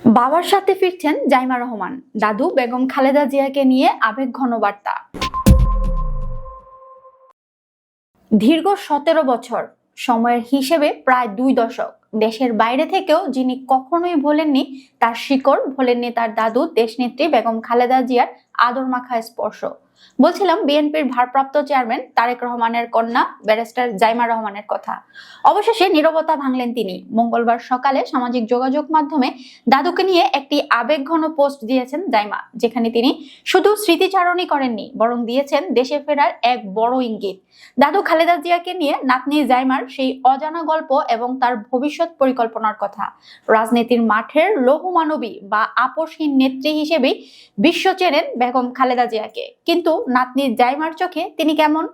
বাবার সাথে ফিরছেন জাইমা রহমান, দাদু বেগম খালেদা জিয়াকে নিয়ে আবেগঘন বার্তা। দীর্ঘ 17 বছর, সময়ের হিসেবে প্রায় 2 দশক। দেশের বাইরে থেকেও যিনি কখনোই ভোলেননি তার শিকড়, ভোলেননি তার দাদু দেশনেত্রী বেগম খালেদা জিয়ার আদর মাখা স্পর্শ। বলছিলাম বিএনপির ভারপ্রাপ্ত চেয়ারম্যান তারেক রহমানের কন্যা ব্যারিস্টার জাইমা রহমানের কথা। অবশেষে নীরবতা ভাঙলেন তিনি। মঙ্গলবার সকালে সামাজিক যোগাযোগ মাধ্যমে দাদুকে নিয়ে একটি আবেগঘন পোস্ট দিয়েছেন জাইমা, যেখানে তিনি শুধু স্মৃতিচারণই করেননি, বরং দিয়েছেন দেশে ফেরার এক বড় ইঙ্গিত। দাদু খালেদা জিয়াকে নিয়ে নাতনি জাইমার সেই অজানা গল্প এবং তার ভবিষ্যৎ পরিকল্পনার কথা। রাজনীতির মাঠের লৌহ মানবী বা আপোষহীন নেত্রী হিসেবেই বিশ্ব চেনেন বেগম খালেদা জিয়াকে, কিন্তু নাতনি জাইমার চোখে তিনি কেমন?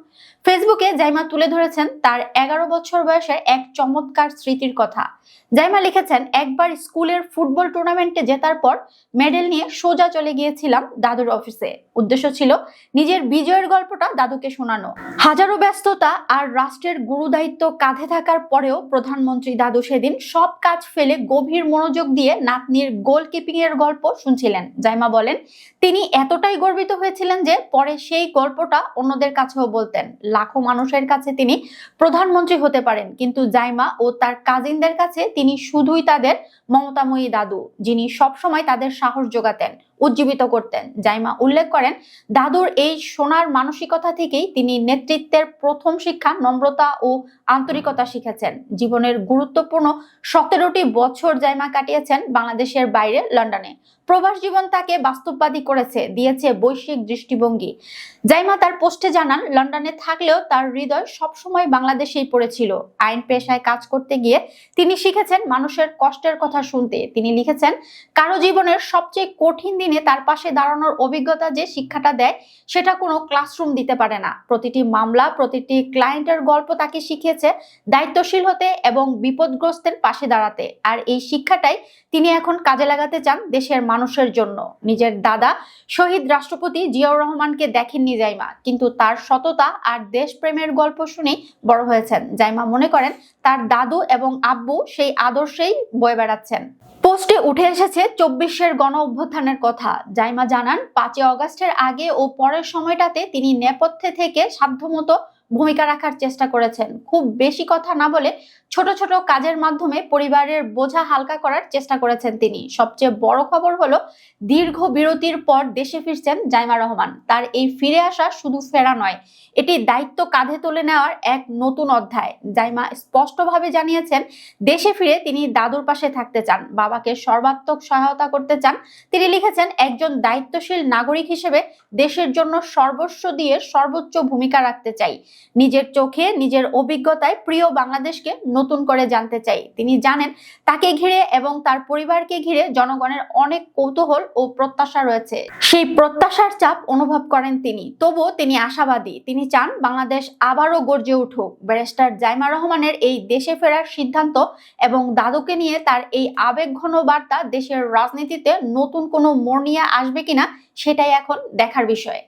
ফেসবুকে জাইমা তুলে ধরেছেন তার 11 বছর বয়সের এক চমৎকার স্মৃতির কথা। জাইমা লিখেছেন, একবার স্কুলের ফুটবল টুর্নামেন্টে জেতার পর মেডেল নিয়ে সোজা চলে গিয়েছিলাম দাদুর অফিসে। উদ্দেশ্য ছিল নিজের বিজয়ের গল্পটা দাদুকে শোনানো। হাজারো ব্যস্ততা আর রাষ্ট্রের গুরুদায়িত্ব কাঁধে থাকার পরেও প্রধানমন্ত্রী দাদু সেদিন সব কাজ ফেলে গভীর মনোযোগ দিয়ে নাতনির গোলকিপিং এর গল্প শুনছিলেন। জাইমা বলেন, তিনি এতটাই গর্বিত হয়েছিলেন যে পরে সেই গল্পটা অন্যদের কাছেও বলতেন। লাখো মানুষের কাছে তিনি প্রধানমন্ত্রী হতে পারেন, কিন্তু জাইমা ও তার কাজিনদের কাছে তিনি শুধুই তাদের মমতাময়ী দাদু, যিনি সবসময় তাদের সাহস যোগাতেন, উজ্জীবিত করতেন। জাইমা উল্লেখ করেন, দাদুর এই সোনার মানসিকতা থেকেই তিনি নেতৃত্বের প্রথম শিক্ষা নম্রতা ও আন্তরিকতা শিখেছেন। জীবনের গুরুত্বপূর্ণ 17টি বছর জাইমা কাটিয়েছেন বাংলাদেশের বাইরে লন্ডনে। প্রবাস জীবন তাকে বাস্তববাদী করেছে, দিয়েছে বৈশ্বিক দৃষ্টিভঙ্গি। জাইমা তার পোস্টে জানান, লন্ডনে থাকলেও তার হৃদয় সবসময় বাংলাদেশেই পড়েছিল। আইন পেশায় কাজ করতে গিয়ে তিনি শিখেছেন মানুষের কষ্টের কথা শুনতে। তিনি লিখেছেন, কারো জীবনের সবচেয়ে কঠিন দিনে তার পাশে দাঁড়ানোর অভিজ্ঞতা যে শিক্ষাটা দেয়, সেটা কোনো ক্লাসরুম দিতে পারে না। প্রতিটি মামলা, প্রতিটি ক্লায়েন্টের গল্প তাকে শিখিয়েছে দায়িত্বশীল হতে এবং বিপদগ্রস্তের পাশে দাঁড়াতে। আর এই শিক্ষাটাই তিনি এখন কাজে লাগাতে চান দেশের মানুষের জন্য। নিজের দাদা শহীদ রাষ্ট্রপতি জিয়াউর রহমানকে দেখেননি জাইমা, কিন্তু তার সততা আর দেশপ্রেমের গল্প শুনেই বড় হয়েছেন। জাইমা মনে করেন তার দাদু এবং আব্বু সেই আদর্শেই বয়ে বেড়াচ্ছেন। পোস্টে উঠে এসেছে 24-এর গণ অভ্যুত্থানের কথা। জাইমা জানান, 5ই অগাস্টের আগে ও পরের সময়টাতে তিনি নেপথ্যে থেকে সাধ্যমতো ভূমিকা রাখার চেষ্টা করেছেন। খুব বেশি কথা না বলে ছোট ছোট কাজের মাধ্যমে পরিবারের বোঝা হালকা করার চেষ্টা করেছেন তিনি। সবচেয়ে বড় খবর হলো, দীর্ঘ বিরতির পর দেশে ফিরছেন জাইমা রহমান। তার এই ফিরে আসা শুধু ফেরা নয়, এটি দায়িত্ব কাঁধে তুলে নেওয়ার এক নতুন অধ্যায়। জাইমা স্পষ্টভাবে জানিয়েছেন, দেশে ফিরে তিনি দাদুর পাশে থাকতে চান, বাবাকে সর্বাত্মক সহায়তা করতে চান। তিনি লিখেছেন, একজন দায়িত্বশীল নাগরিক হিসেবে দেশের জন্য সর্বস্ব দিয়ে সর্বোচ্চ ভূমিকা রাখতে চাই। নিজের চোখে, নিজের অভিজ্ঞতায় প্রিয় বাংলাদেশকে নতুন করে জানতে চাই। তিনি জানেন তাকে ঘিরে এবং তার পরিবারকে ঘিরে জনগণের অনেক কৌতূহল ও প্রত্যাশা রয়েছে। সেই প্রত্যাশার চাপ অনুভব করেন তিনি, তবুও তিনি আশাবাদী। তিনি চান বাংলাদেশ আবারও গর্জে উঠুক। ব্যারিস্টার জাইমা রহমানের এই দেশে ফেরার সিদ্ধান্ত এবং দাদুকে নিয়ে তার এই আবেগঘন বার্তা দেশের রাজনীতিতে নতুন কোনো মোড় নিয়ে আসবে কিনা, সেটাই এখন দেখার বিষয়।